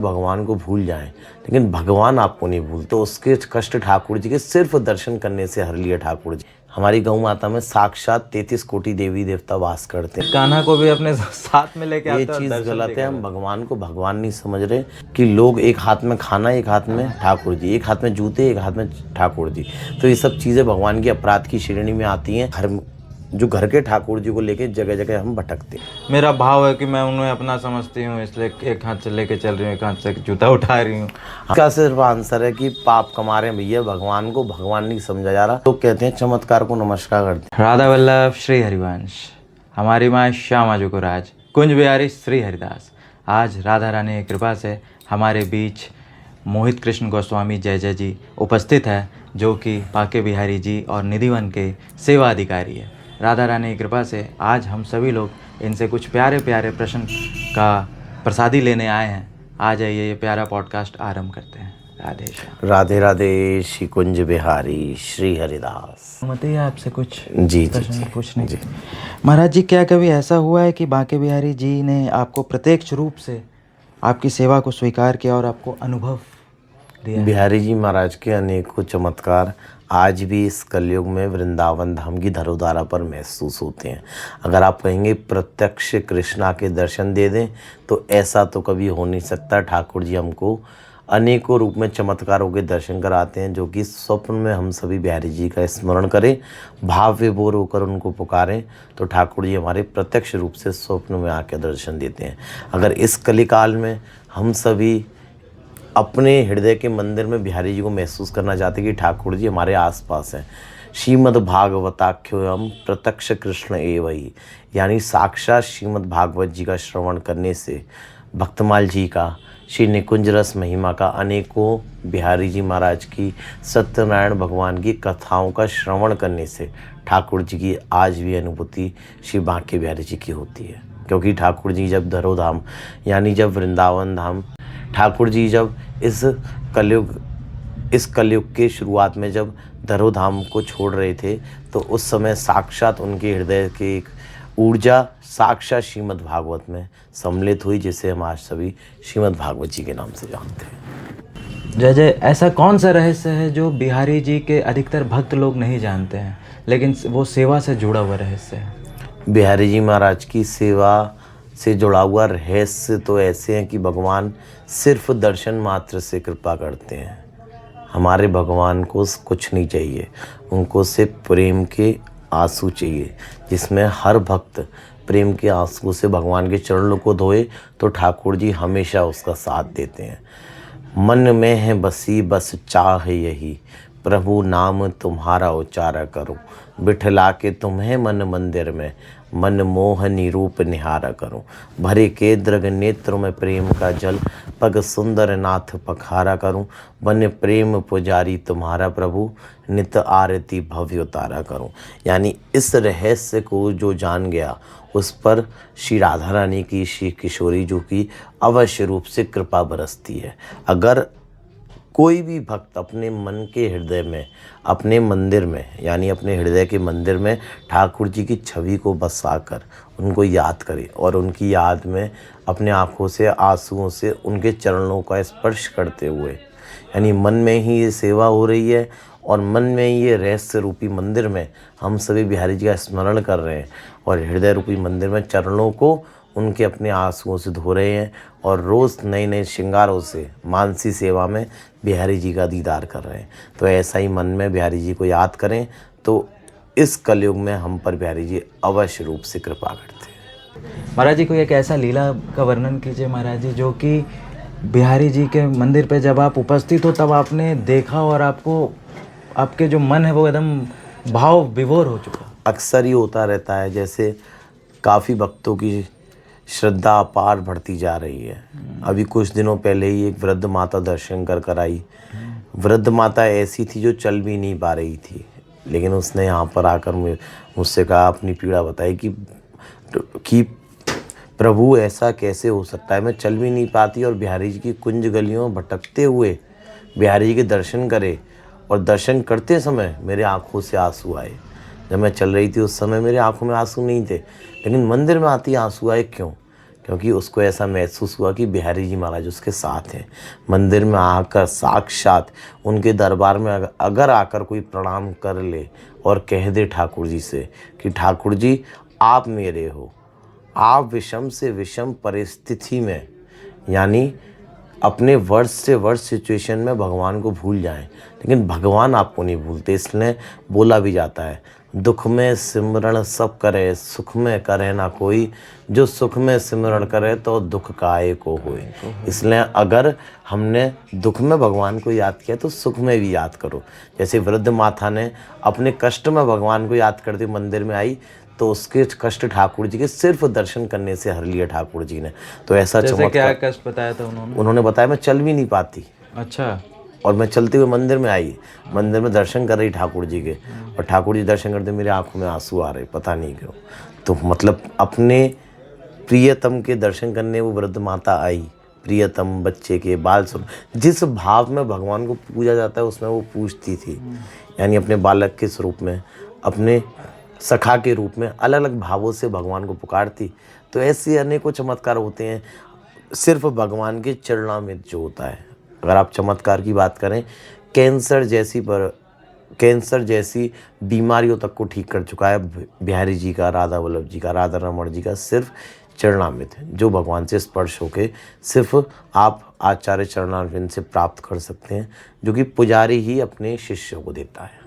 भगवान को भूल जाएं, लेकिन भगवान आपको नहीं भूलते। उसके कष्ट ठाकुर जी के सिर्फ दर्शन करने से हर लिए ठाकुर जी। हमारी गौ माता में साक्षात 33 कोटि देवी देवता वास करते हैं। कान्हा को भी अपने साथ में लेके आते ये हैं और चीज़ दर्शन गलत भी है। हम कराते भगवान को भगवान नहीं समझ रहे कि लोग एक हाथ में खाना, एक हाथ में ठाकुर जी, एक हाथ में जूते, एक हाथ में ठाकुर जी। तो ये सब चीज़ें भगवान की अपराध की श्रेणी में आती हैं। घर के ठाकुर जी को लेके जगह जगह हम भटकते हैं। हैं। मेरा भाव है कि मैं उन्हें अपना समझती हूँ, इसलिए एक हाथ से लेके चल रही हूँ, एक हाथ से जूता उठा रही हूँ। इसका सिर्फ आंसर है कि पाप कमा रहे हैं भैया, भगवान को भगवान नहीं समझा जा रहा। लोग कहते हैं चमत्कार को नमस्कार करते हैं। राधा वल्लभ श्री हरिवंश, हमारी माँ श्यामा जुगुराज, कुंज बिहारी श्री हरिदास। आज राधा रानी की कृपा से हमारे बीच मोहित कृष्ण गोस्वामी जय जय जी उपस्थित है, जो कि पाके बिहारी जी और निधिवन के सेवा अधिकारी है। राधा रानी की कृपा से आज हम सभी लोग इनसे कुछ प्यारे प्यारे प्रश्न का प्रसादी लेने आए हैं। आ जाइए, ये प्यारा पॉडकास्ट आरंभ करते हैं। राधे श्याम। राधे राधे श्री कुंज बिहारी श्री हरिदास। बताइए, आपसे कुछ जी प्रश्न पूछने जी। महाराज जी, क्या कभी ऐसा हुआ है कि बांके बिहारी जी ने आपको प्रत्यक्ष रूप से आपकी सेवा को स्वीकार किया और आपको अनुभव दिया? बिहारी जी महाराज के अनेकों चमत्कार आज भी इस कलयुग में वृंदावन धाम की धरोधारा पर महसूस होते हैं। अगर आप कहेंगे प्रत्यक्ष कृष्णा के दर्शन दे दें, तो ऐसा तो कभी हो नहीं सकता। ठाकुर जी हमको अनेकों रूप में चमत्कारों के दर्शन कराते हैं, जो कि स्वप्न में हम सभी बिहारी जी का स्मरण करें, भाव विभोर होकर उनको पुकारें, तो ठाकुर जी हमारे प्रत्यक्ष रूप से स्वप्न में आकर दर्शन देते हैं। अगर इस कलिकाल में हम सभी अपने हृदय के मंदिर में बिहारी जी को महसूस करना चाहते कि ठाकुर जी हमारे आसपास हैं, श्रीमद् भागवताख्योयम प्रत्यक्ष कृष्ण एवं, यानी साक्षात श्रीमद् भागवत जी का श्रवण करने से, भक्तमाल जी का, श्री निकुंज रस महिमा का, अनेकों बिहारी जी महाराज की, सत्यनारायण भगवान की कथाओं का श्रवण करने से ठाकुर जी की आज भी अनुभूति श्री बांके बिहारी जी की होती है। क्योंकि ठाकुर जी जब धरोधाम यानी जब वृंदावन धाम, ठाकुर जी जब इस कलयुग के शुरुआत में जब धरोधाम को छोड़ रहे थे, तो उस समय साक्षात उनके हृदय की एक ऊर्जा साक्षात श्रीमद् भागवत में सम्मिलित हुई, जिसे हम आज सभी श्रीमद् भागवत जी के नाम से जानते हैं। जय जय। ऐसा कौन सा रहस्य है जो बिहारी जी के अधिकतर भक्त लोग नहीं जानते हैं, लेकिन वो सेवा से जुड़ा हुआ रहस्य है? बिहारी जी महाराज की सेवा से जुड़ा हुआ रहस्य तो ऐसे हैं कि भगवान सिर्फ दर्शन मात्र से कृपा करते हैं। हमारे भगवान को कुछ नहीं चाहिए, उनको सिर्फ प्रेम के आंसू चाहिए, जिसमें हर भक्त प्रेम के आंसू से भगवान के चरणों को धोए, तो ठाकुर जी हमेशा उसका साथ देते हैं। मन में है बसी बस चाह यही, प्रभु नाम तुम्हारा उच्चारा करूं, बिठला के तुम्हें मन मंदिर में, मन मोहनी रूप निहारा करूं, भरे के दृग नेत्रों में प्रेम का जल, पग सुंदर नाथ पखारा करूं, बन प्रेम पुजारी तुम्हारा प्रभु, नित आरती भव्य उतारा करूं। यानी इस रहस्य को जो जान गया, उस पर श्री राधा रानी की, श्री किशोरी जो की अवश्य रूप से कृपा बरसती है। अगर कोई भी भक्त अपने मन के हृदय में, अपने मंदिर में, यानी अपने हृदय के मंदिर में ठाकुर जी की छवि को बसाकर उनको याद करे और उनकी याद में अपने आँखों से, आंसुओं से उनके चरणों का स्पर्श करते हुए, यानी मन में ही ये सेवा हो रही है और मन में ही ये रहस्य रूपी मंदिर में हम सभी बिहारी जी का स्मरण कर रहे हैं और हृदय रूपी मंदिर में चरणों को उनके अपने आंसुओं से धो रहे हैं और रोज़ नए नए श्रृंगारों से मानसी सेवा में बिहारी जी का दीदार कर रहे हैं। तो ऐसा ही मन में बिहारी जी को याद करें, तो इस कलयुग में हम पर बिहारी जी अवश्य रूप से कृपा करते हैं। महाराज जी, कोई एक ऐसा लीला का वर्णन कीजिए महाराज जी, जो कि बिहारी जी के मंदिर पे जब आप उपस्थित हो तब आपने देखा और आपको, आपके जो मन है वो एकदम भाव विभोर हो चुका। अक्सर ही होता रहता है, जैसे काफ़ी भक्तों की श्रद्धा अपार बढ़ती जा रही है। अभी कुछ दिनों पहले ही एक वृद्ध माता दर्शन कर आई। वृद्ध माता ऐसी थी जो चल भी नहीं पा रही थी, लेकिन उसने यहाँ पर आकर मुझसे कहा, अपनी पीड़ा बताई कि प्रभु ऐसा कैसे हो सकता है, मैं चल भी नहीं पाती और बिहारी जी की कुंज गलियों भटकते हुए बिहारी जी के दर्शन करे, और दर्शन करते समय मेरे आँखों से आंसू आए। जब मैं चल रही थी उस समय मेरे आंखों में आंसू नहीं थे, लेकिन मंदिर में आती आंसू आए। क्यों? क्योंकि उसको ऐसा महसूस हुआ कि बिहारी जी महाराज उसके साथ हैं। मंदिर में आकर साक्षात उनके दरबार में अगर आकर कोई प्रणाम कर ले और कह दे ठाकुर जी से कि ठाकुर जी आप मेरे हो, आप विषम से विषम परिस्थिति में, यानी अपने वर्ष से वर्ष सिचुएशन में भगवान को भूल जाएं, लेकिन भगवान आपको नहीं भूलते। इसलिए बोला भी जाता है, दुख में सिमरण सब करे, सुख में करे ना कोई, जो सुख में सिमरण करे तो दुख काहे को होए। इसलिए अगर हमने दुख में भगवान को याद किया तो सुख में भी याद करो। जैसे वृद्ध माता ने अपने कष्ट में भगवान को याद करते मंदिर में आई, तो उसके कष्ट ठाकुर जी के सिर्फ दर्शन करने से हर लिया ठाकुर जी ने। तो ऐसा जैसे चमत्कार क्या कष्ट बताया था उन्होंने? उन्होंने बताया मैं चल भी नहीं पाती, अच्छा। और मैं चलते हुए मंदिर में आई, मंदिर में दर्शन कर रही ठाकुर जी के, और ठाकुर जी दर्शन करते मेरी आंखों में आंसू आ रहे, पता नहीं क्यों। तो मतलब अपने प्रियतम के दर्शन करने वो वृद्ध माता आई, प्रियतम बच्चे के बाल सुन, जिस भाव में भगवान को पूजा जाता है उसमें वो पूजती थी, यानी अपने बालक के स्वरूप में, अपने सखा के रूप में अलग अलग भावों से भगवान को पुकारती। तो ऐसे अनेकों चमत्कार होते हैं सिर्फ भगवान के चरणामृत जो होता है। अगर आप चमत्कार की बात करें, कैंसर जैसी बीमारियों तक को ठीक कर चुका है बिहारी जी का, राधा वल्लभ जी का, राधा रमण जी का सिर्फ चरणामृत, जो भगवान से स्पर्श होके सिर्फ आप आचार्य चरणामृत से प्राप्त कर सकते हैं, जो कि पुजारी ही अपने शिष्यों को देता है।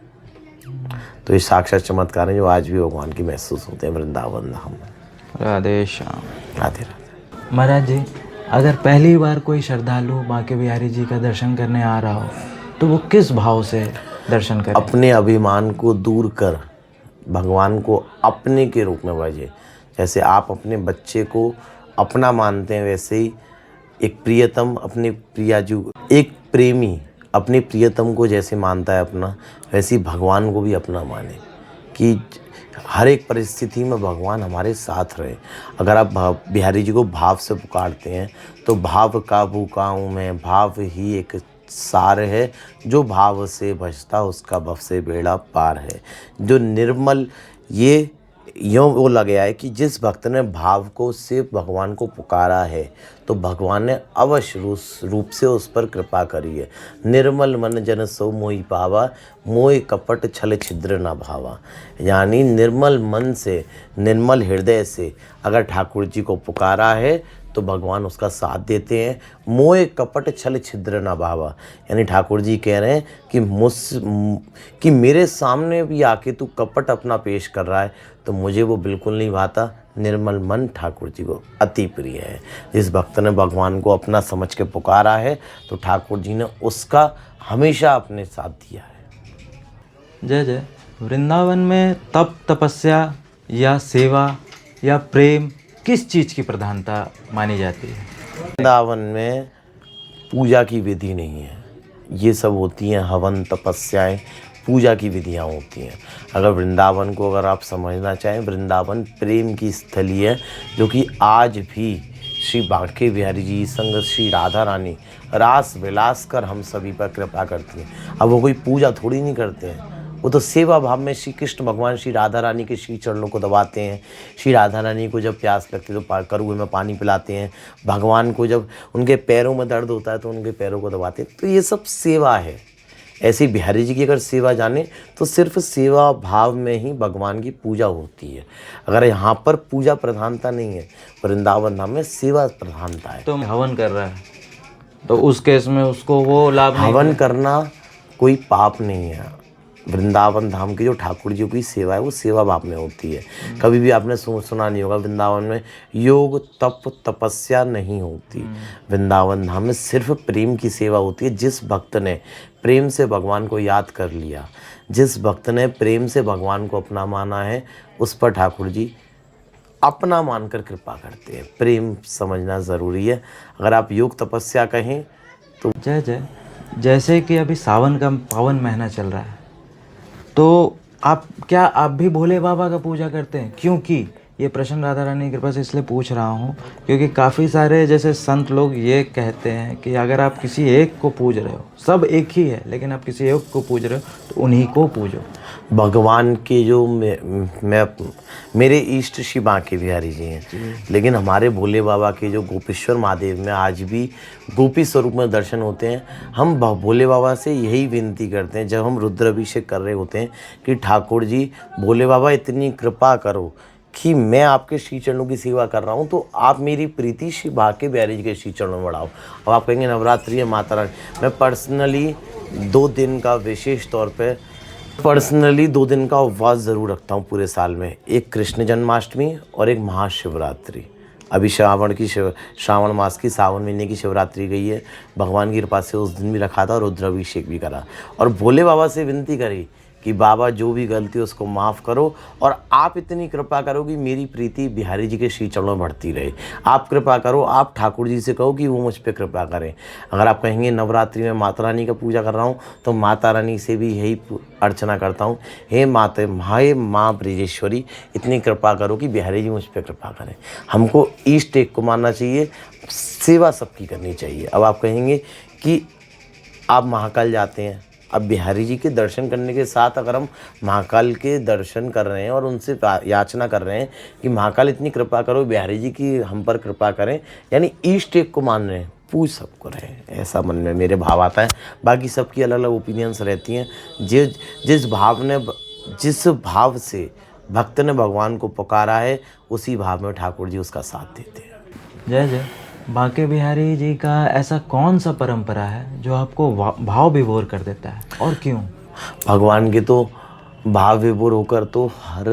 तो ये साक्षात चमत्कार हैं जो आज भी भगवान की महसूस होते हैं वृंदावन धाम में। राधे श्याम। राधे राधे। महाराज जी, अगर पहली बार कोई श्रद्धालु बांके बिहारी जी का दर्शन करने आ रहा हो तो वो किस भाव से दर्शन करे? अपने अभिमान को दूर कर भगवान को अपने के रूप में भजे। जैसे आप अपने बच्चे को अपना मानते हैं, वैसे ही एक प्रियतम अपने प्रियाजू, एक प्रेमी अपने प्रियतम को जैसे मानता है अपना, वैसे ही भगवान को भी अपना माने, कि हर एक परिस्थिति में भगवान हमारे साथ रहे। अगर आप बिहारी जी को भाव से पुकारते हैं तो भाव का भूकाऊँ मैं, भाव ही एक सार है, जो भाव से भजता उसका भव से बेड़ा पार है। जो निर्मल, ये यूँ वो लग गया है कि जिस भक्त ने भाव को सिर्फ भगवान को पुकारा है तो भगवान ने अवश्य रूप से उस पर कृपा करी है। निर्मल मन जन सो मोहि पावा, मोह कपट छल छिद्र न भावा। यानी निर्मल मन से, निर्मल हृदय से अगर ठाकुर जी को पुकारा है तो भगवान उसका साथ देते हैं। मोह कपट छल छिद्र न भावा, यानी ठाकुर जी कह रहे हैं कि मेरे सामने भी आके तू कपट अपना पेश कर रहा है तो मुझे वो बिल्कुल नहीं भाता। निर्मल मन ठाकुर जी को अति प्रिय है। जिस भक्त ने भगवान को अपना समझ के पुकारा है तो ठाकुर जी ने उसका हमेशा अपने साथ दिया है। जय जय। वृंदावन में तप, तपस्या या सेवा या प्रेम किस चीज़ की प्रधानता मानी जाती है? वृंदावन में पूजा की विधि नहीं है, ये सब होती हैं हवन, तपस्याएं, पूजा की विधियां होती हैं। अगर वृंदावन को अगर आप समझना चाहें, वृंदावन प्रेम की स्थली है, जो कि आज भी श्री बांके बिहारी जी संग श्री राधा रानी रास विलास कर हम सभी पर कृपा करती हैं। अब वो कोई पूजा थोड़ी नहीं करते हैं, वो तो सेवा भाव में श्री कृष्ण भगवान श्री राधा रानी के श्री चरणों को दबाते हैं। श्री राधा रानी को जब प्यास लगती है तो करुए में पानी पिलाते हैं। भगवान को जब उनके पैरों में दर्द होता है तो उनके पैरों को दबाते हैं। तो ये सब सेवा है। ऐसी बिहारी जी की अगर सेवा जाने तो सिर्फ सेवा भाव में ही भगवान की पूजा होती है। अगर यहाँ पर पूजा प्रधानता नहीं है, वृंदावन धाम में सेवा प्रधानता है। तो हवन कर रहा है तो उस केस में उसको वो लाभ नहीं हवन करना कोई पाप नहीं है। वृंदावन धाम की जो ठाकुर जी की सेवा है वो सेवा भाव में होती है। कभी भी आपने सुना नहीं होगा वृंदावन में योग तप तपस्या नहीं होती। वृंदावन धाम में सिर्फ प्रेम की सेवा होती है। जिस भक्त ने प्रेम से भगवान को याद कर लिया, जिस भक्त ने प्रेम से भगवान को अपना माना है, उस पर ठाकुर जी अपना मानकर कृपा करते हैं। प्रेम समझना ज़रूरी है। अगर आप योग तपस्या कहें तो जय जय। जैसे कि अभी सावन का पावन महीना चल रहा है, तो आप भी भोले बाबा का पूजा करते हैं? क्योंकि ये प्रश्न राधा रानी की कृपा से इसलिए पूछ रहा हूँ क्योंकि काफ़ी सारे जैसे संत लोग ये कहते हैं कि अगर आप किसी एक को पूज रहे हो, सब एक ही है, लेकिन आप किसी एक को पूज रहे हो तो उन्हीं को पूजो। भगवान के जो मैं मेरे इष्ट श्री बांके बिहारी जी हैं, लेकिन हमारे भोले बाबा के जो गोपेश्वर महादेव में आज भी गोपी स्वरूप में दर्शन होते हैं। हम भोले बाबा से यही विनती करते हैं जब हम रुद्राभिषेक कर रहे होते हैं कि ठाकुर जी भोले बाबा इतनी कृपा करो कि मैं आपके श्री चरणों की सेवा कर रहा हूँ, तो आप मेरी प्रीति श्री बांके बिहारी जी के श्री चरणों में बढ़ाओ। अब आप कहेंगे नवरात्रि है माता रानी, मैं पर्सनली 2 दिन का विशेष तौर पे 2 दिन का उपवास ज़रूर रखता हूँ पूरे साल में। एक कृष्ण जन्माष्टमी और एक महाशिवरात्रि। अभी श्रावण मास की सावन महीने की शिवरात्रि गई है, भगवान की कृपा से उस दिन भी रखा था और रुद्राभिषेक भी करा और भोले बाबा से विनती करी कि बाबा जो भी गलती है उसको माफ़ करो और आप इतनी कृपा करो कि मेरी प्रीति बिहारी जी के श्री चरणों में बढ़ती रहे। आप कृपा करो, आप ठाकुर जी से कहो कि वो मुझ पर कृपा करें। अगर आप कहेंगे नवरात्रि में माता रानी का पूजा कर रहा हूँ तो माता रानी से भी यही अर्चना करता हूँ, हे माँ ब्रजेश्वरी इतनी कृपा करो कि बिहारी जी मुझ पर कृपा करें। हमको ईष्ट एक को मानना चाहिए, सेवा सबकी करनी चाहिए। अब आप कहेंगे कि आप महाकाल जाते हैं, अब बिहारी जी के दर्शन करने के साथ अगर हम महाकाल के दर्शन कर रहे हैं और उनसे याचना कर रहे हैं कि महाकाल इतनी कृपा करो, बिहारी जी की हम पर कृपा करें, यानी ईष्ट एक को मान रहे हैं, पूज सबको रहे, ऐसा मन में मेरे भाव आता है। बाकी सबकी अलग अलग ओपिनियंस रहती हैं। जिस भाव से भक्त ने भगवान को पुकारा है उसी भाव में ठाकुर जी उसका साथ देते हैं। जय जय। बांके बिहारी जी का ऐसा कौन सा परंपरा है जो आपको भाव विभोर कर देता है और क्यों? भगवान के तो भाव विभोर होकर तो हर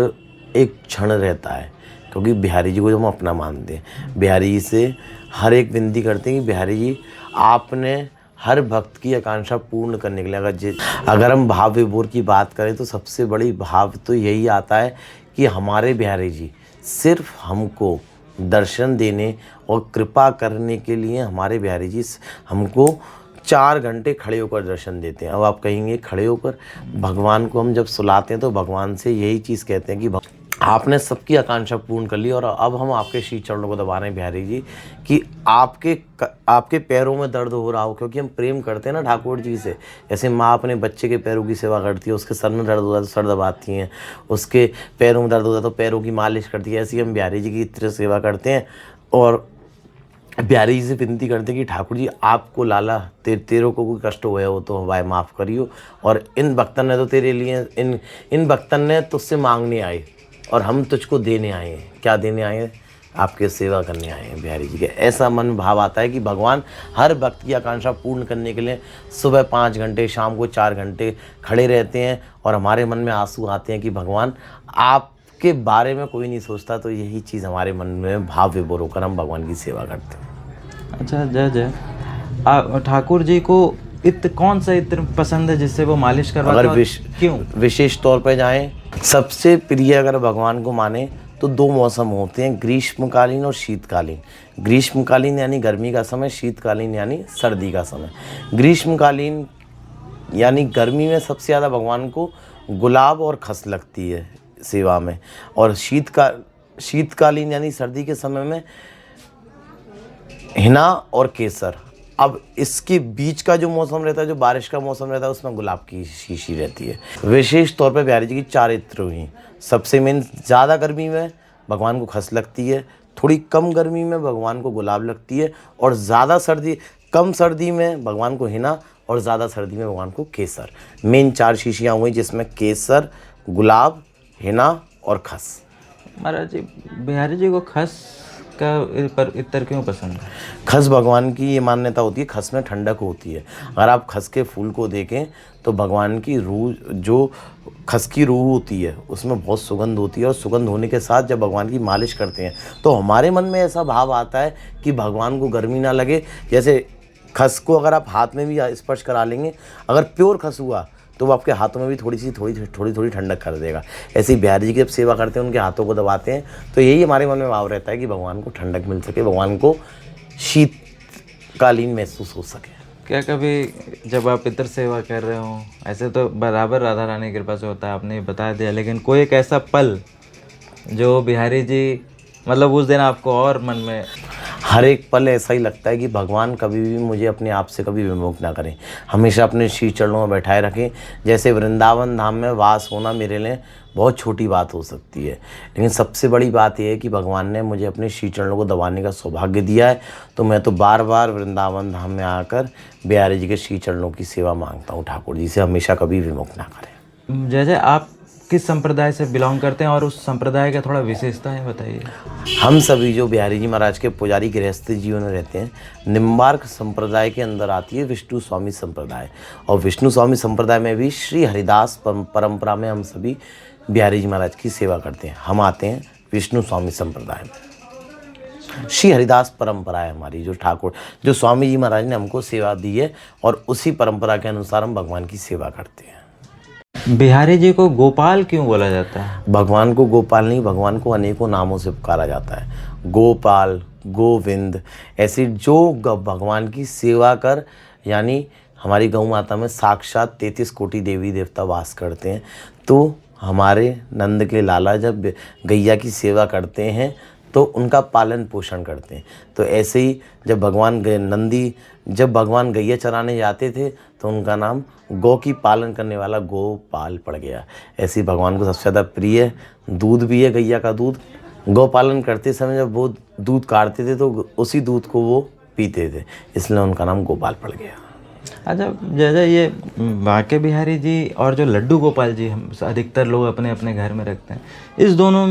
एक क्षण रहता है, क्योंकि बिहारी जी को जो हम अपना मानते हैं, बिहारी जी से हर एक विनती करते हैं कि बिहारी जी आपने हर भक्त की आकांक्षा पूर्ण करने के लिए अगर हम भाव विभोर की बात करें तो सबसे बड़ी भाव तो यही आता है कि हमारे बिहारी जी सिर्फ हमको दर्शन देने और कृपा करने के लिए हमारे बिहारी जी हमको 4 घंटे खड़े होकर दर्शन देते हैं। अब आप कहेंगे खड़े होकर, भगवान को हम जब सुलाते हैं तो भगवान से यही चीज़ कहते हैं कि आपने सबकी आकांक्षा पूर्ण कर ली और अब हम आपके श्री चरणों को दबा रहे हैं बिहारी जी कि आपके पैरों में दर्द हो रहा हो, क्योंकि हम प्रेम करते हैं ना ठाकुर जी से। जैसे माँ अपने बच्चे के पैरों की सेवा करती है, उसके सर में दर्द होता है तो सर दबाती हैं, उसके पैरों में दर्द होता है तो पैरों की मालिश करती है। ऐसे ही हम बिहारी जी की इतनी सेवा करते हैं और बिहारी जी से विनती करते हैं कि ठाकुर जी आपको लाला तेरों को कोई कष्ट हुआ हो तो भाई माफ़ करियो, और इन भक्तन ने तो तेरे लिए इन भक्तन ने तुझसे मांगने आए और हम तुझको देने आए हैं। क्या देने आए हैं? आपके सेवा करने आए हैं बिहारी जी के। ऐसा मन भाव आता है कि भगवान हर भक्त की आकांक्षा पूर्ण करने के लिए सुबह 5 घंटे, शाम को 4 घंटे खड़े रहते हैं और हमारे मन में आंसू आते हैं कि भगवान आपके बारे में कोई नहीं सोचता। तो यही चीज़ हमारे मन में भाव विभोर होकर हम भगवान की सेवा करते हैं। अच्छा जय जय। ठाकुर जी को कौन सा इत्र पसंद है जिससे वो मालिश करवाते हैं? क्यों विशेष तौर पर जाएं, सबसे प्रिय अगर भगवान को माने तो 2 मौसम होते हैं, ग्रीष्मकालीन और शीतकालीन। ग्रीष्मकालीन यानी गर्मी का समय, शीतकालीन यानी सर्दी का समय। ग्रीष्मकालीन यानी गर्मी में सबसे ज़्यादा भगवान को गुलाब और खस लगती है सेवा में, और शीतकालीन यानी सर्दी के समय में हिना और केसर। अब इसके बीच का जो मौसम रहता है, जो बारिश का मौसम रहता है, उसमें गुलाब की शीशी रहती है। विशेष तौर पे बिहारी जी की 4 इत्र हुई। सबसे मेन, ज़्यादा गर्मी में भगवान को खस लगती है, थोड़ी कम गर्मी में भगवान को गुलाब लगती है, और कम सर्दी में भगवान को हिना और ज़्यादा सर्दी में भगवान को केसर। मेन 4 शीशियाँ हुई जिसमें केसर, गुलाब, हिना और खस। महाराज जी, बिहारी जी को खस का इत्र क्यों पसंद है? खस भगवान की ये मान्यता होती है, खस में ठंडक होती है। अगर आप खस के फूल को देखें तो भगवान की रूह, जो खस की रूह होती है, उसमें बहुत सुगंध होती है, और सुगंध होने के साथ जब भगवान की मालिश करते हैं तो हमारे मन में ऐसा भाव आता है कि भगवान को गर्मी ना लगे। जैसे खस को अगर आप हाथ में भी स्पर्श करा लेंगे, अगर प्योर खस हुआ तो वो आपके हाथों में भी थोड़ी ठंडक कर देगा। ऐसे ही बिहारी जी की जब सेवा करते हैं, उनके हाथों को दबाते हैं, तो यही हमारे मन में भाव रहता है कि भगवान को ठंडक मिल सके, भगवान को शीतकालीन महसूस हो सके। क्या कभी जब आप पितर सेवा कर रहे हो, ऐसे तो बराबर राधा रानी की कृपा से होता है, आपने बता दिया, लेकिन कोई एक ऐसा पल जो बिहारी जी मतलब उस दिन आपको और मन में हर एक पल ऐसा ही लगता है कि भगवान कभी भी मुझे अपने आप से कभी विमुख ना करें, हमेशा अपने श्री चरणों में बैठाए रखें। जैसे वृंदावन धाम में वास होना मेरे लिए बहुत छोटी बात हो सकती है, लेकिन सबसे बड़ी बात यह है कि भगवान ने मुझे अपने श्री चरणों को दबाने का सौभाग्य दिया है। तो मैं तो बार बार वृंदावन धाम में आकर बिहारी जी के श्री चरणों की सेवा मांगता हूँ, ठाकुर जी से हमेशा कभी विमुख ना करें। जैसे आप किस संप्रदाय से बिलोंग करते हैं और उस संप्रदाय का थोड़ा विशेषता है बताइए। हम सभी जो बिहारी जी महाराज के पुजारी गृहस्थ जीवन में रहते हैं, निम्बार्क संप्रदाय के अंदर आती है विष्णु स्वामी संप्रदाय, और विष्णु स्वामी संप्रदाय में भी श्री हरिदास परंपरा में हम सभी बिहारी जी महाराज की सेवा करते हैं। हम आते हैं विष्णु स्वामी संप्रदाय में। श्री हरिदास परंपरा है हमारी, जो ठाकुर जो स्वामी जी महाराज ने हमको सेवा दी है, और उसी परंपरा के अनुसार हम भगवान की सेवा करते हैं। बिहारी जी को गोपाल क्यों बोला जाता है? भगवान को गोपाल नहीं, भगवान को अनेकों नामों से पुकारा जाता है। गोपाल, गोविंद, ऐसी जो भगवान की सेवा कर, यानी हमारी गौ माता में साक्षात 33 कोटि देवी देवता वास करते हैं। तो हमारे नंद के लाला जब गैया की सेवा करते हैं तो उनका पालन पोषण करते हैं। तो ऐसे ही जब भगवान गैया चराने जाते थे तो उनका नाम गौ की पालन करने वाला गोपाल पड़ गया। ऐसे ही भगवान को सबसे ज़्यादा प्रिय दूध भी है, गैया का दूध। गौ पालन करते समय जब वो दूध काढ़ते थे तो उसी दूध को वो पीते थे, इसलिए उनका नाम गोपाल पड़ गया। अच्छा, जैसे ये बांके बिहारी जी और जो लड्डू गोपाल जी हम अधिकतर लोग अपने अपने घर में रखते हैं,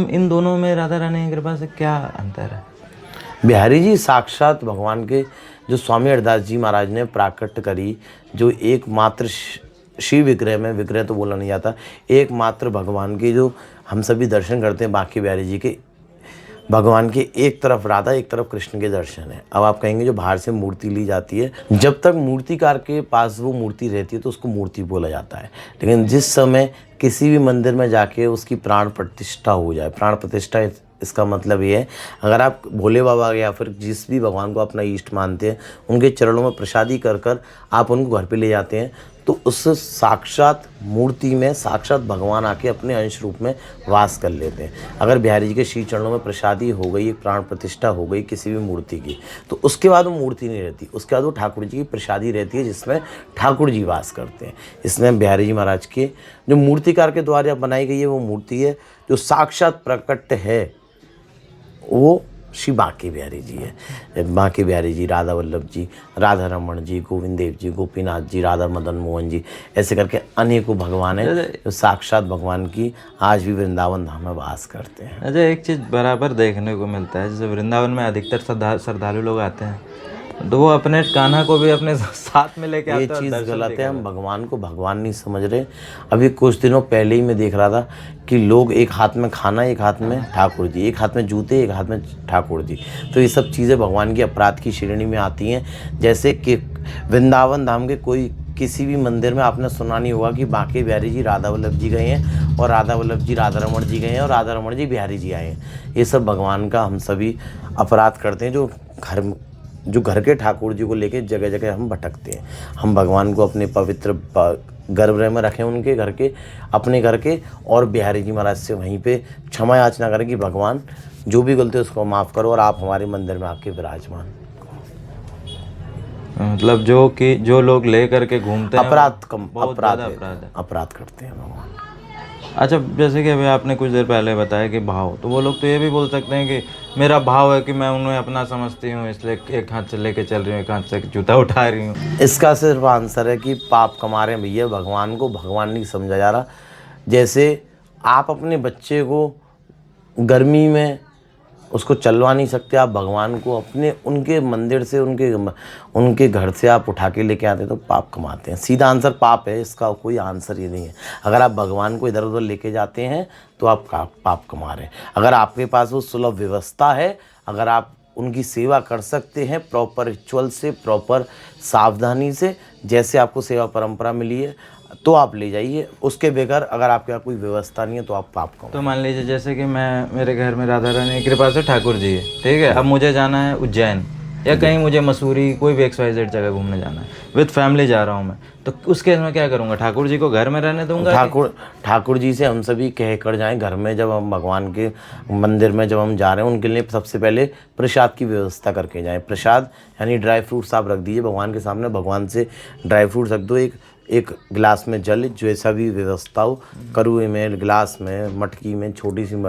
इन दोनों में राधा रानी की कृपा से क्या अंतर है? बिहारी जी साक्षात भगवान के जो स्वामी हरिदास जी महाराज ने प्राकट करी, जो एकमात्र शिव विग्रह में, विग्रह तो बोला नहीं जाता, एकमात्र भगवान के जो हम सभी दर्शन करते हैं बांके बिहारी जी के, भगवान के एक तरफ राधा एक तरफ कृष्ण के दर्शन है। अब आप कहेंगे जो बाहर से मूर्ति ली जाती है, जब तक मूर्तिकार के पास वो मूर्ति रहती है तो उसको मूर्ति बोला जाता है, लेकिन जिस समय किसी भी मंदिर में जाके उसकी प्राण प्रतिष्ठा हो जाए, प्राण प्रतिष्ठा इसका मतलब ये है, अगर आप भोले बाबा या फिर जिस भी भगवान को अपना इष्ट मानते हैं उनके चरणों में प्रसादी कर कर आप उनको घर पे ले जाते हैं, तो उस साक्षात मूर्ति में साक्षात भगवान आके अपने अंश रूप में वास कर लेते हैं। अगर बिहारी जी के श्री चरणों में प्रसादी हो गई, एक प्राण प्रतिष्ठा हो गई किसी भी मूर्ति की, तो उसके बाद वो मूर्ति नहीं रहती, उसके बाद वो ठाकुर जी की प्रसादी रहती है जिसमें ठाकुर जी वास करते हैं। इसमें बिहारी जी महाराज के जो मूर्तिकार के द्वारा बनाई गई है वो मूर्ति है जो साक्षात प्रकट है, वो श्री बांके बिहारी जी है। बांके बिहारी जी, राधा वल्लभ जी, राधा रमण जी, गोविंद देव जी, गोपीनाथ जी, राधा मदन मोहन जी, ऐसे करके अनेकों भगवान हैं जो साक्षात भगवान की आज भी वृंदावन धाम में वास करते हैं। अच्छा, एक चीज़ बराबर देखने को मिलता है, जैसे वृंदावन में अधिकतर श्रद्धालु लोग आते हैं तो वो अपने कान्हा को भी अपने साथ में लेके आते हैं। ये चीज़ गलत है, हम भगवान को भगवान नहीं समझ रहे। अभी कुछ दिनों पहले ही मैं देख रहा था कि लोग एक हाथ में खाना, एक हाथ में ठाकुर जी, एक हाथ में जूते, एक हाथ में ठाकुर जी। तो ये सब चीज़ें भगवान की अपराध की श्रेणी में आती हैं। जैसे कि वृंदावन धाम के कोई किसी भी मंदिर में आपने सुना नहीं होगा कि बांके बिहारी जी राधा वल्लभ जी गए हैं और राधा वल्लभ जी राधा रमण जी गए हैं और राधा रमण जी बिहारी जी आए हैं। ये सब भगवान का हम सभी अपराध करते हैं, जो घर के ठाकुर जी को लेके जगह जगह हम भटकते हैं। हम भगवान को अपने पवित्र गर्भगृह में रखें, उनके घर के, अपने घर के, और बिहारी जी महाराज से वहीं पे क्षमा याचना करें कि भगवान जो भी गलती है उसको माफ़ करो और आप हमारे मंदिर में आके विराजमान। मतलब जो लोग ले करके घूमते हैं अपराध करते हैं भगवान। अच्छा, जैसे कि अभी आपने कुछ देर पहले बताया कि भाव, तो वो लोग तो ये भी बोल सकते हैं कि मेरा भाव है कि मैं उन्हें अपना समझती हूँ इसलिए एक हाथ से लेके चल रही हूँ, एक हाथ से जूता उठा रही हूँ। इसका सिर्फ आंसर है कि पाप कमा रहे हैं भैया, भगवान को भगवान नहीं समझा जा रहा। जैसे आप अपने बच्चे को गर्मी में उसको चलवा नहीं सकते, आप भगवान को अपने उनके मंदिर से, उनके घर से आप उठा के लेके आते हैं तो पाप कमाते हैं। सीधा आंसर पाप है, इसका कोई आंसर ये नहीं है। अगर आप भगवान को इधर उधर लेके जाते हैं तो आप पाप कमा रहे हैं। अगर आपके पास वो सुलभ व्यवस्था है, अगर आप उनकी सेवा कर सकते हैं प्रॉपर रिचुअल से, प्रॉपर सावधानी से, जैसे आपको सेवा परंपरा मिली है, तो आप ले जाइए। उसके बगैर अगर आपके यहाँ कोई व्यवस्था नहीं है तो आप पाप करो। तो मान लीजिए जैसे कि मेरे घर में राधा रानी की कृपा से ठाकुर जी है, ठीक है, अब मुझे जाना है उज्जैन, या कहीं मुझे मसूरी कोई भी XYZ जगह घूमने जाना है, विद फैमिली जा रहा हूँ मैं, तो उस केस में क्या करूँगा? ठाकुर जी को घर में रहने दूंगा? ठाकुर जी से हम सभी कह कर जाएं, घर में जब हम भगवान के मंदिर में जब हम जा रहे हैं उनके लिए सबसे पहले प्रसाद की व्यवस्था करके जाएं। प्रसाद यानी ड्राई फ्रूट्स आप रख दीजिए भगवान के सामने, भगवान से ड्राई फ्रूट्स रख दो, एक गिलास में जल, जैसा भी व्यवस्था हो, करुए में, गिलास में, मटकी में, छोटी सी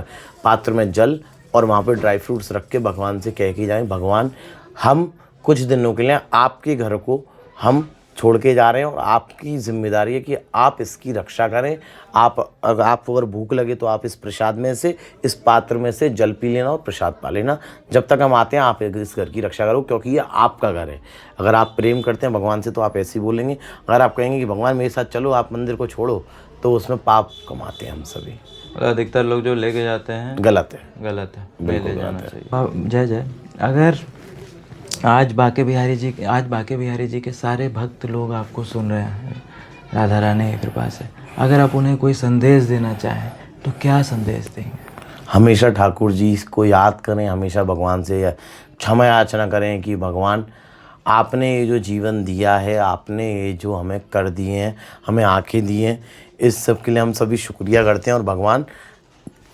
पात्र में जल, और वहाँ पर ड्राई फ्रूट्स रख के भगवान से कह के जाएँ, भगवान हम कुछ दिनों के लिए आपके घर को हम छोड़ के जा रहे हैं और आपकी जिम्मेदारी है कि आप इसकी रक्षा करें। अगर भूख लगे तो आप इस प्रसाद में से, इस पात्र में से जल पी लेना और प्रसाद पा लेना। जब तक हम आते हैं आप इस घर की रक्षा करो, क्योंकि ये आपका घर है। अगर आप प्रेम करते हैं भगवान से तो आप ऐसे ही बोलेंगे। अगर आप कहेंगे कि भगवान मेरे साथ चलो, आप मंदिर को छोड़ो, तो उसमें पाप कमाते हैं हम सभी। अधिकतर लोग जो लेके जाते हैं गलत है, ले जाना चाहिए। जय जय। अगर आज बांके बिहारी जी के सारे भक्त लोग आपको सुन रहे हैं राधा रानी की कृपा से, अगर आप उन्हें कोई संदेश देना चाहें तो क्या संदेश देंगे? हमेशा ठाकुर जी को याद करें, हमेशा भगवान से क्षमा याचना करें कि भगवान आपने ये जो जीवन दिया है, आपने ये जो हमें कर दिए हैं, हमें आंखें दी हैं, इस सब के लिए हम सभी शुक्रिया करते हैं। और भगवान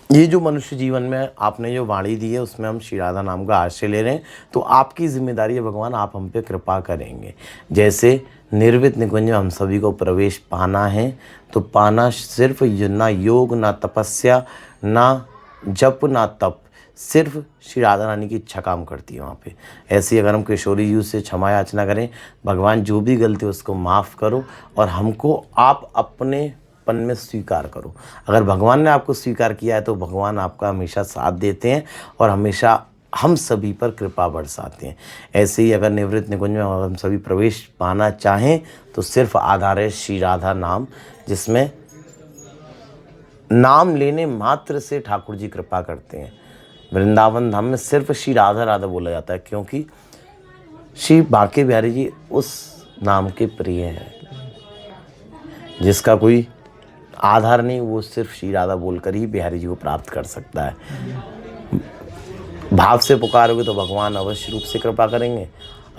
ये जो मनुष्य जीवन में आपने जो वाणी दी है उसमें हम श्री राधा नाम का आश्रय ले रहे हैं, तो आपकी जिम्मेदारी है भगवान, आप हम पे कृपा करेंगे। जैसे निर्वित निकुंज में हम सभी को प्रवेश पाना है, तो पाना सिर्फ ना योग, ना तपस्या, ना जप, ना तप, सिर्फ श्री राधा रानी की इच्छा काम करती है वहाँ पे। ऐसे ही अगर हम किशोरी जी से क्षमा याचना करें, भगवान जो भी गलती है उसको माफ़ करो और हमको आप अपने पन में स्वीकार करो। अगर भगवान ने आपको स्वीकार किया है तो भगवान आपका हमेशा साथ देते हैं और हमेशा हम सभी पर कृपा बरसाते हैं। ऐसे ही अगर निवृत्त निकुंज में हम सभी प्रवेश पाना चाहें तो सिर्फ आधार है श्री राधा नाम, जिसमें नाम लेने मात्र से ठाकुर जी कृपा करते हैं। वृंदावन धाम में सिर्फ श्री राधा राधा बोला जाता है, क्योंकि श्री बांके बिहारी जी उस नाम के प्रिय हैं जिसका कोई आधार नहीं, वो सिर्फ श्री राधा बोलकर ही बिहारी जी को प्राप्त कर सकता है। भाव से पुकारोगे तो भगवान अवश्य रूप से कृपा करेंगे,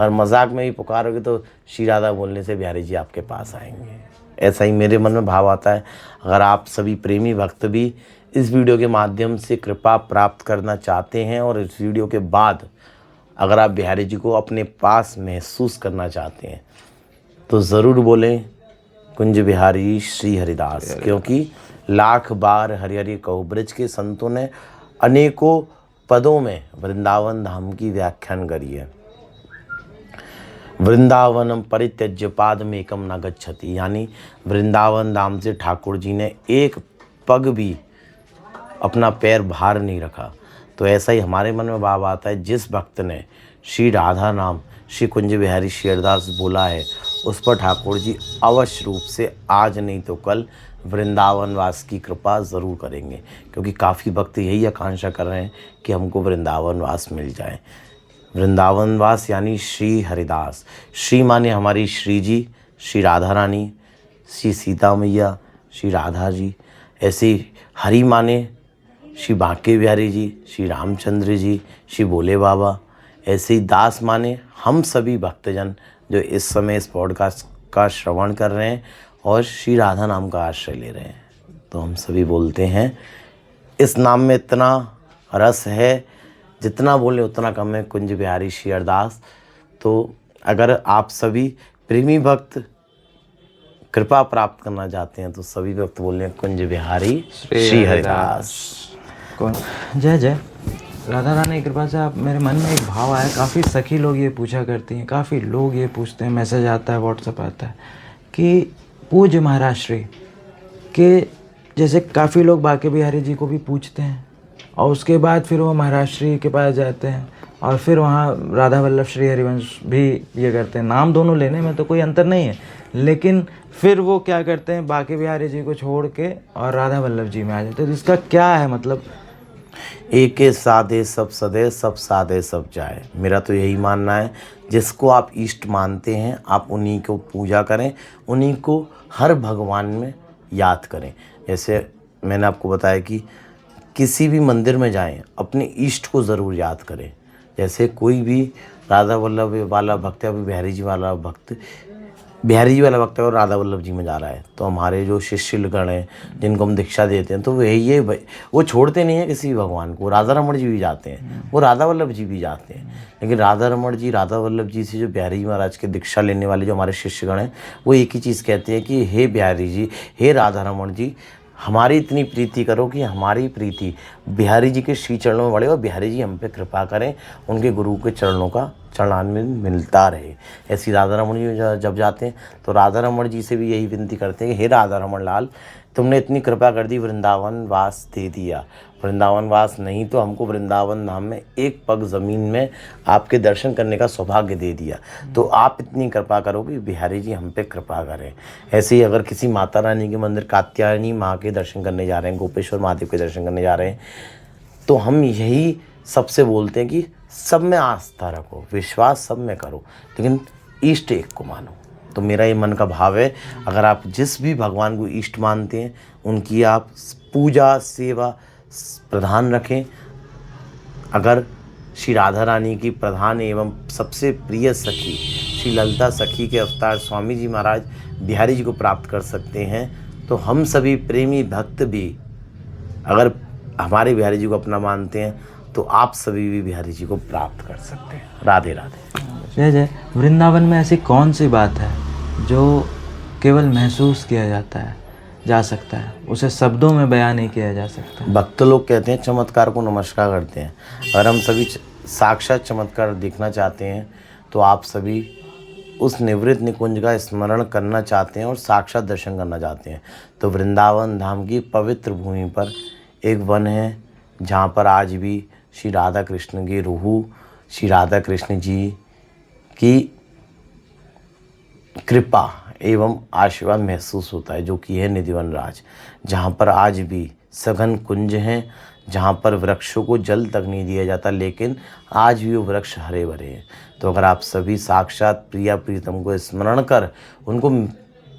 और मजाक में भी पुकारोगे तो श्री राधा बोलने से बिहारी जी आपके पास आएंगे। ऐसा ही मेरे मन में भाव आता है। अगर आप सभी प्रेमी भक्त भी इस वीडियो के माध्यम से कृपा प्राप्त करना चाहते हैं और इस वीडियो के बाद अगर आप बिहारी जी को अपने पास महसूस करना चाहते हैं तो ज़रूर बोलें कुंज बिहारी श्री हरिदास, क्योंकि लाख बार हरि हरि कहो। ब्रज के संतों ने अनेकों पदों में वृंदावन धाम की व्याख्यान करी है। वृंदावनम परित्यज्य पादमेकम न गच्छति, यानी वृंदावन धाम से ठाकुर जी ने एक पग भी अपना पैर बाहर नहीं रखा। तो ऐसा ही हमारे मन में भाव आता है, जिस भक्त ने श्री राधा नाम श्री कुंज बिहारी श्री हरिदास बोला है उस पर ठाकुर जी अवश्य रूप से आज नहीं तो कल वृंदावन वास की कृपा ज़रूर करेंगे, क्योंकि काफ़ी भक्त यही आकांक्षा कर रहे हैं कि हमको वृंदावन वास मिल जाए। वृंदावन वास यानी श्री हरिदास। श्री माने हमारी श्री जी श्री राधा रानी, श्री सीता मैया श्री राधा जी, ऐसे हरि माने श्री बांके बिहारी जी श्री रामचंद्र जी श्री भोले बाबा, ऐसे ही दास माने हम सभी भक्तजन जो इस समय इस पॉडकास्ट का श्रवण कर रहे हैं और श्री राधा नाम का आश्रय ले रहे हैं। तो हम सभी बोलते हैं इस नाम में इतना रस है, जितना बोले उतना कम है, कुंज बिहारी श्री हरिदास। तो अगर आप सभी प्रेमी भक्त कृपा प्राप्त करना चाहते हैं तो सभी भक्त बोल रहे हैं कुंज बिहारी श्री हरिदास। जय जय। राधा रानी की कृपा से आप मेरे मन में एक भाव आया, काफ़ी सखी लोग ये पूछा करती हैं, काफ़ी लोग ये पूछते हैं, मैसेज आता है, व्हाट्सएप आता है कि पूज्य महाराज श्री के, जैसे काफ़ी लोग बांके बिहारी जी को भी पूछते हैं और उसके बाद फिर वो महाराज श्री के पास जाते हैं और फिर वहाँ राधा वल्लभ श्री हरिवंश भी ये करते हैं। नाम दोनों लेने में तो कोई अंतर नहीं है, लेकिन फिर वो क्या करते हैं, बांके बिहारी जी को छोड़ के और राधा वल्लभ जी में आ जाते हैं। तो इसका क्या है मतलब? एक साधे सब सदे, सब साधे सब जाए। मेरा तो यही मानना है, जिसको आप इष्ट मानते हैं आप उन्हीं को पूजा करें, उन्हीं को हर भगवान में याद करें। जैसे मैंने आपको बताया कि किसी भी मंदिर में जाएं अपने इष्ट को ज़रूर याद करें। जैसे कोई भी राधा वल्लभ वाला भक्त है, अभी बिहारी जी वाला भक्त, बिहारी जी वाला भक्त है और राधा वल्लभ जी में जा रहा है। तो हमारे जो शिष्यगण हैं जिनको हम दीक्षा देते हैं, तो वही ये वो छोड़ते नहीं है किसी भी भगवान को। राधा रमण जी भी जाते हैं, वो राधा वल्लभ जी भी जाते हैं, लेकिन राधा रमण जी, राधा वल्लभ जी से जो बिहारी जी महाराज के दीक्षा लेने वाले जो हमारे शिष्यगण हैं, वो एक ही चीज़ कहते हैं कि हे बिहारी जी, हे राधा रमण जी, हमारी इतनी प्रीति करो कि हमारी प्रीति बिहारी जी के श्री चरणों में बढ़े और बिहारी जी हम पे कृपा करें, उनके गुरु के चरणों का चरणान्वयन मिलता रहे। ऐसी राधा रमण जी जब जाते हैं तो राधा रमण जी से भी यही विनती करते हैं कि हे राधा रमण लाल, तुमने इतनी कृपा कर दी, वृंदावन वास दे दिया, वृंदावन वास नहीं तो हमको वृंदावन धाम में एक पग ज़मीन में आपके दर्शन करने का सौभाग्य दे दिया, तो आप इतनी कृपा करो कि बिहारी जी हम पे कृपा करें। ऐसे ही अगर किसी माता रानी के मंदिर कात्यायनी माँ के दर्शन करने जा रहे हैं, गोपेश्वर महादेव के दर्शन करने जा रहे हैं, तो हम यही सबसे बोलते हैं कि सब में आस्था रखो, विश्वास सब में करो, लेकिन इष्ट एक को मानो। तो मेरा ये मन का भाव है, अगर आप जिस भी भगवान को इष्ट मानते हैं उनकी आप पूजा सेवा प्रधान रखें। अगर श्री राधा रानी की प्रधान एवं सबसे प्रिय सखी श्री ललिता सखी के अवतार स्वामी जी महाराज बिहारी जी को प्राप्त कर सकते हैं, तो हम सभी प्रेमी भक्त भी अगर हमारे बिहारी जी को अपना मानते हैं, तो आप सभी भी बिहारी जी को प्राप्त कर सकते हैं। राधे राधे। जय जय। वृंदावन में ऐसी कौन सी बात है जो केवल महसूस किया जाता है, जा सकता है, उसे शब्दों में बयान नहीं किया जा सकता? भक्त लोग कहते हैं चमत्कार को नमस्कार करते हैं। अगर हम सभी साक्षात चमत्कार देखना चाहते हैं, तो आप सभी उस निवृत्त निकुंज का स्मरण करना चाहते हैं और साक्षात दर्शन करना चाहते हैं, तो वृंदावन धाम की पवित्र भूमि पर एक वन है जहाँ पर आज भी श्री राधा कृष्ण की रूह, श्री राधा कृष्ण जी की कृपा एवं आशीर्वाद महसूस होता है, जो कि है निधिवन राज, जहाँ पर आज भी सघन कुंज हैं, जहाँ पर वृक्षों को जल तक नहीं दिया जाता, लेकिन आज भी वो वृक्ष हरे भरे हैं। तो अगर आप सभी साक्षात प्रिया प्रीतम को स्मरण कर उनको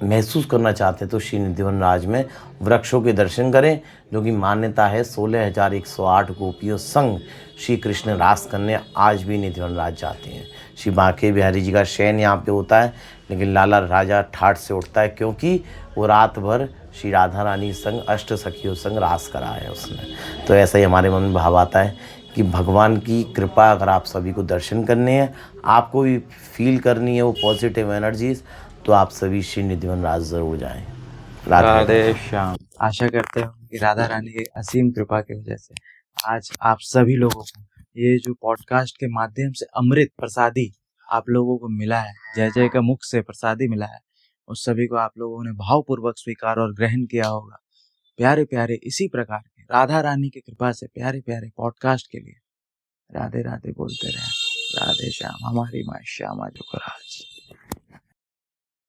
महसूस करना चाहते हैं, तो श्री निधिवन राज में वृक्षों के दर्शन करें, जो कि मान्यता है 16,108 गोपियों संग श्री कृष्ण रास करने आज भी निधिवन राज जाते हैं। श्री बांके बिहारी जी का शयन यहाँ पे होता है, लेकिन लाला राजा ठाठ से उठता है, क्योंकि वो रात भर श्री राधा रानी संग अष्ट सखियों संग रास करा है उसने। तो ऐसा ही हमारे मन में भाव आता है कि भगवान की कृपा अगर आप सभी को दर्शन करने हैं, आपको भी फील करनी है वो पॉजिटिव एनर्जीज, तो आप सभी श्री निधिवन राज जरूर जाएं। राधे श्याम। आशा करते हो कि राधा रानी की असीम कृपा की वजह से आज आप सभी लोगों को ये जो पॉडकास्ट के माध्यम से अमृत प्रसादी आप लोगों को मिला है, जय जय का मुख से प्रसादी मिला है, उस सभी को आप लोगों ने भावपूर्वक स्वीकार और ग्रहण किया होगा। प्यारे प्यारे इसी प्रकार के राधा रानी की कृपा से प्यारे प्यारे पॉडकास्ट के लिए राधे राधे बोलते रहे। राधे श्याम। हमारी माँ श्यामा जो राज।